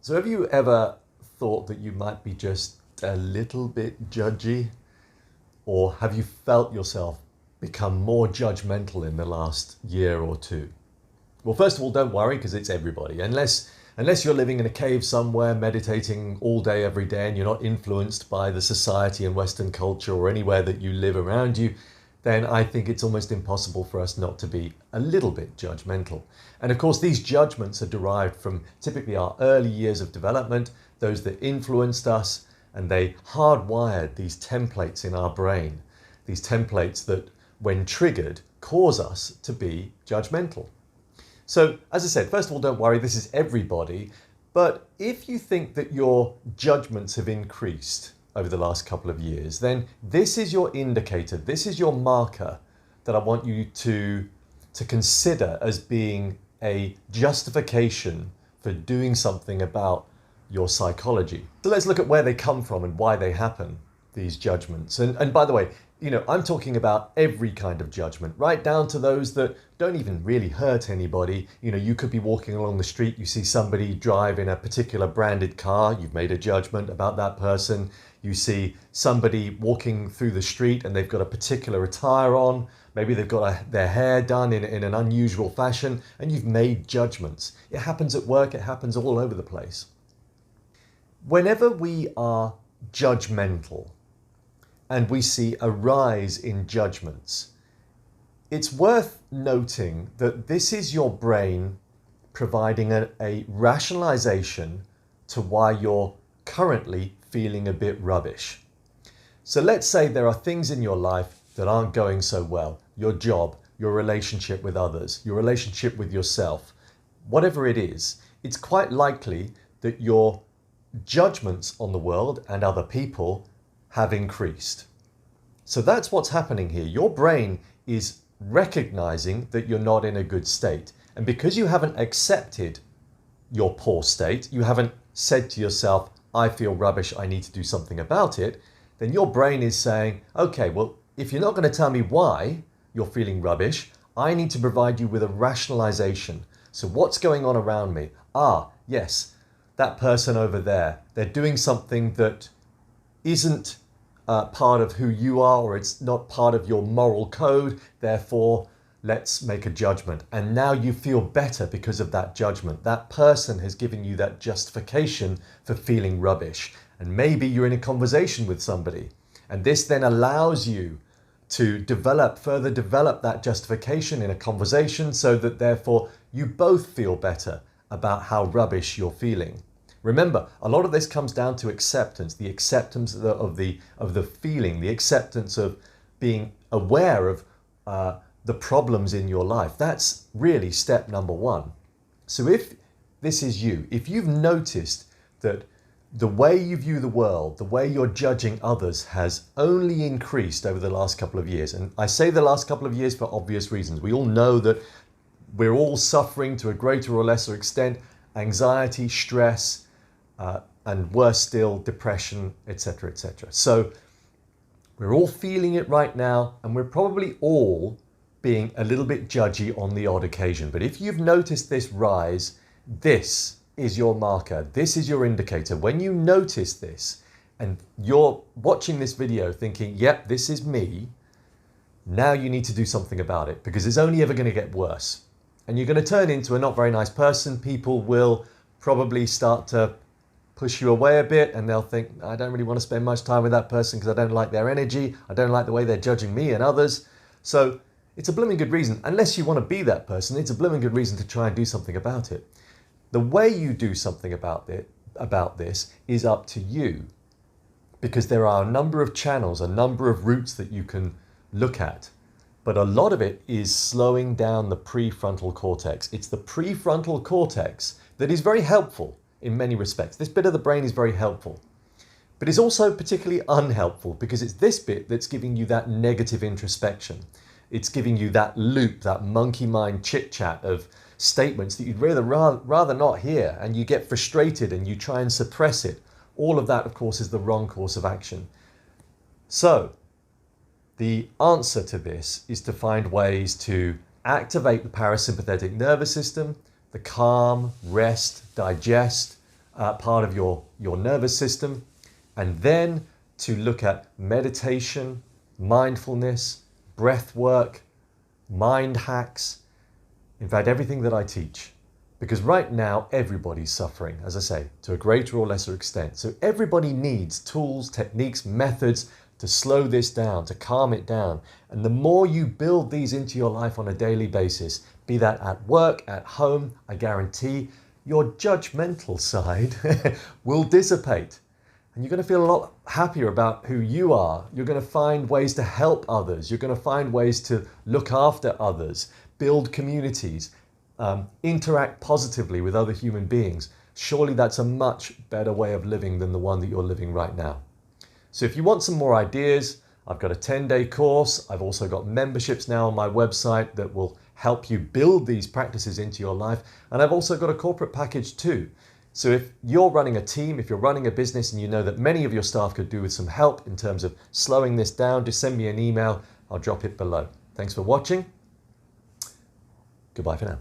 So have you ever thought that you might be just a little bit judgy? Or have you felt yourself become more judgmental in the last year or two? Well, first of all, don't worry, because it's everybody. Unless you're living in a cave somewhere, meditating all day, every day, and you're not influenced by the society and Western culture or anywhere that you live around you, then I think it's almost impossible for us not to be a little bit judgmental. And of course, these judgments are derived from typically our early years of development, those that influenced us, and they hardwired these templates in our brain, these templates that, when triggered, cause us to be judgmental. So, as I said, first of all, don't worry, this is everybody. But if you think that your judgments have increased over the last couple of years, then this is your indicator, this is your marker that I want you to consider as being a justification for doing something about your psychology. So let's look at where they come from and why they happen, these judgments. And by the way, I'm talking about every kind of judgment, right down to those that don't even really hurt anybody. You could be walking along the street, you see somebody driving a particular branded car, you've made a judgment about that person. You see somebody walking through the street and they've got a particular attire on, maybe they've got their hair done in an unusual fashion, and you've made judgments. It happens at work, it happens all over the place. Whenever we are judgmental, and we see a rise in judgments, it's worth noting that this is your brain providing a rationalization to why you're currently feeling a bit rubbish. So let's say there are things in your life that aren't going so well. Your job, your relationship with others, your relationship with yourself, whatever it is, it's quite likely that your judgments on the world and other people have increased. So that's what's happening here. Your brain is recognizing that you're not in a good state. And because you haven't accepted your poor state, you haven't said to yourself, I feel rubbish, I need to do something about it, then your brain is saying, okay, well, if you're not going to tell me why you're feeling rubbish, I need to provide you with a rationalization. So what's going on around me? Yes, that person over there, they're doing something that isn't part of who you are, or it's not part of your moral code, therefore let's make a judgment. And now you feel better because of that judgment. That person has given you that justification for feeling rubbish. And maybe you're in a conversation with somebody, and this then allows you to further develop that justification in a conversation, so that therefore you both feel better about how rubbish you're feeling. Remember, a lot of this comes down to acceptance, the acceptance of the feeling, the acceptance of being aware of the problems in your life. That's really step number one. So if this is you, if you've noticed that the way you view the world, the way you're judging others has only increased over the last couple of years, and I say the last couple of years for obvious reasons. We all know that we're all suffering to a greater or lesser extent anxiety, stress, and worse still, depression, etc., etc. So we're all feeling it right now, and we're probably all being a little bit judgy on the odd occasion. But if you've noticed this rise, this is your marker. This is your indicator. When you notice this and you're watching this video thinking, yep, this is me, now you need to do something about it, because it's only ever going to get worse. And you're going to turn into a not very nice person. People will probably start to push you away a bit, and they'll think, I don't really want to spend much time with that person because I don't like their energy. I don't like the way they're judging me and others. So it's a blooming good reason. Unless you want to be that person, it's a blooming good reason to try and do something about it. The way you do something about this is up to you, because there are a number of channels, a number of routes that you can look at. But a lot of it is slowing down the prefrontal cortex. It's the prefrontal cortex that is very helpful in many respects. This bit of the brain is very helpful, but it's also particularly unhelpful, because it's this bit that's giving you that negative introspection. It's giving you that loop, that monkey mind chit chat of statements that you'd rather not hear, and you get frustrated and you try and suppress it. All of that, of course, is the wrong course of action. So the answer to this is to find ways to activate the parasympathetic nervous system, the calm, rest, digest, part of your nervous system, and then to look at meditation, mindfulness, breath work, mind hacks, in fact, everything that I teach. Because right now, everybody's suffering, as I say, to a greater or lesser extent. So everybody needs tools, techniques, methods to slow this down, to calm it down. And the more you build these into your life on a daily basis, be that at work, at home, I guarantee your judgmental side will dissipate. And you're going to feel a lot happier about who you are. You're going to find ways to help others. You're going to find ways to look after others, build communities, interact positively with other human beings. Surely that's a much better way of living than the one that you're living right now. So if you want some more ideas, I've got a 10-day course. I've also got memberships now on my website that will help you build these practices into your life. And I've also got a corporate package too. So if you're running a team, if you're running a business and you know that many of your staff could do with some help in terms of slowing this down, just send me an email. I'll drop it below. Thanks for watching. Goodbye for now.